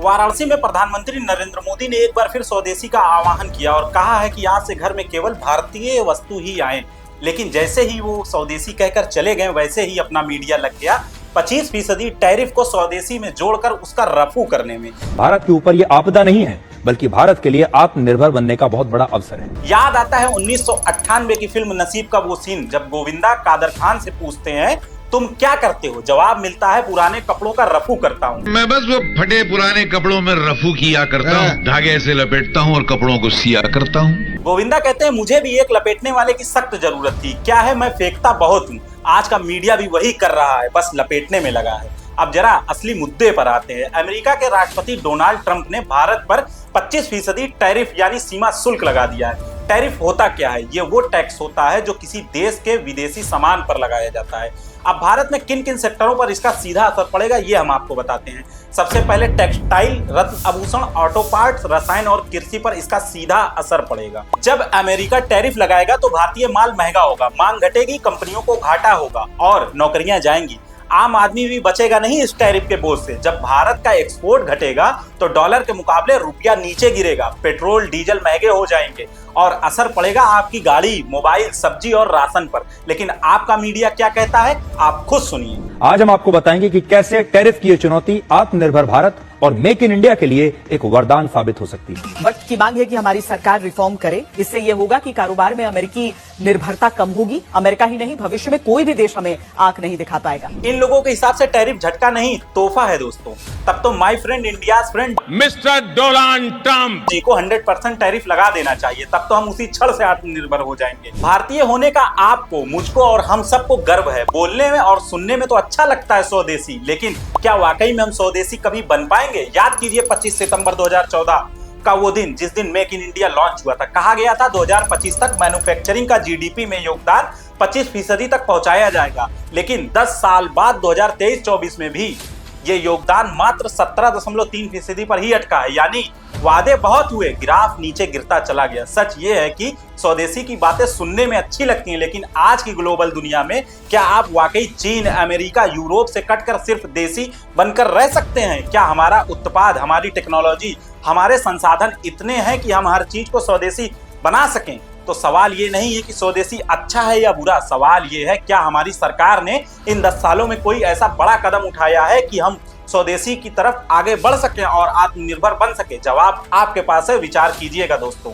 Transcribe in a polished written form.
वाराणसी में प्रधानमंत्री नरेंद्र मोदी ने एक बार फिर स्वदेशी का आह्वान किया और कहा है कि आज से घर में केवल भारतीय वस्तु ही आए। लेकिन जैसे ही वो स्वदेशी कहकर चले गए वैसे ही अपना मीडिया लग गया 25% टैरिफ को स्वदेशी में जोड़कर उसका रफू करने में। भारत के ऊपर ये आपदा नहीं है बल्कि भारत के लिए आत्मनिर्भर बनने का बहुत बड़ा अवसर है। याद आता है 1998 की फिल्म नसीब का वो सीन जब गोविंदा कादर खान से पूछते हैं तुम क्या करते हो, जवाब मिलता है पुराने कपड़ों का रफू करता हूँ। मैं बस वो फटे पुराने कपड़ों में रफू किया करता हूँ, धागे से लपेटता हूँ और कपड़ों को सिया करता हूँ। गोविंदा कहते हैं मुझे भी एक लपेटने वाले की सख्त जरूरत थी, क्या है मैं फेंकता बहुत हूँ। आज का मीडिया भी वही कर रहा है, बस लपेटने में लगा है। अब जरा असली मुद्दे पर आते हैं। अमेरिका के राष्ट्रपति डोनाल्ड ट्रंप ने भारत पर 25% टैरिफ यानी सीमा शुल्क लगा दिया है। टैरिफ होता क्या है? ये वो टैक्स होता है जो किसी देश के विदेशी सामान पर लगाया जाता है। अब भारत में किन किन सेक्टरों पर इसका सीधा असर पड़ेगा ये हम आपको बताते हैं। सबसे पहले टेक्सटाइल, रत्न आभूषण, ऑटो पार्ट्स, रसायन और कृषि पर इसका सीधा असर पड़ेगा। जब अमेरिका टैरिफ लगाएगा तो भारतीय माल महंगा होगा, मांग घटेगी, कंपनियों को घाटा होगा और नौकरियां जाएंगी। आम आदमी भी बचेगा नहीं इस टैरिफ के बोझ से। जब भारत का एक्सपोर्ट घटेगा तो डॉलर के मुकाबले रुपया नीचे गिरेगा, पेट्रोल डीजल महंगे हो जाएंगे और असर पड़ेगा आपकी गाड़ी, मोबाइल, सब्जी और राशन पर। लेकिन आपका मीडिया क्या कहता है, आप खुद सुनिए। आज हम आपको बताएंगे कि कैसे टैरिफ की ये चुनौती आत्मनिर्भर भारत और मेक इन इंडिया के लिए एक वरदान साबित हो सकती है। वक्त की मांग है कि हमारी सरकार रिफॉर्म करे। इससे ये होगा कि कारोबार में अमेरिकी निर्भरता कम होगी। अमेरिका ही नहीं, भविष्य में कोई भी देश हमें आंख नहीं दिखा पाएगा। इन लोगों के हिसाब से टैरिफ झटका नहीं, तोहफा है दोस्तों। तब तो my friend India friend mister Donald Trump ji को 100% टैरिफ लगा देना चाहिए। तब तो हम उसी छड़ से आत्मनिर्भर हो जाएंगे। भारतीय होने का आपको, मुझको और हम सबको गर्व है। बोलने में और सुनने में तो अच्छा लगता है स्वदेशी, लेकिन क्या वाकई में हम स्वदेशी कभी बन पाएंगे? याद कीजिए 25 सितंबर 2014 का वो दिन जिस दिन मेक इन इंडिया लॉन्च हुआ था। कहा गया था 2025 तक मैन्युफैक्चरिंग का जीडीपी में योगदान 25% तक पहुंचाया जाएगा। लेकिन 10 साल बाद 2023-24 में भी ये योगदान मात्र 17.3% पर ही अटका है। यानी वादे बहुत हुए, ग्राफ नीचे गिरता चला गया। सच ये है कि स्वदेशी की बातें सुनने में अच्छी लगती हैं, लेकिन आज की ग्लोबल दुनिया में क्या आप वाकई चीन, अमेरिका, यूरोप से कटकर सिर्फ देसी बनकर रह सकते हैं? क्या हमारा उत्पाद, हमारी टेक्नोलॉजी, हमारे संसाधन इतने हैं कि हम हर चीज को स्वदेशी बना सकें? तो सवाल ये नहीं है कि स्वदेशी अच्छा है या बुरा, सवाल ये है क्या हमारी सरकार ने इन 10 सालों में कोई ऐसा बड़ा कदम उठाया है कि हम स्वदेशी की तरफ आगे बढ़ सकें और आत्मनिर्भर बन सके? जवाब आपके पास है, विचार कीजिएगा दोस्तों।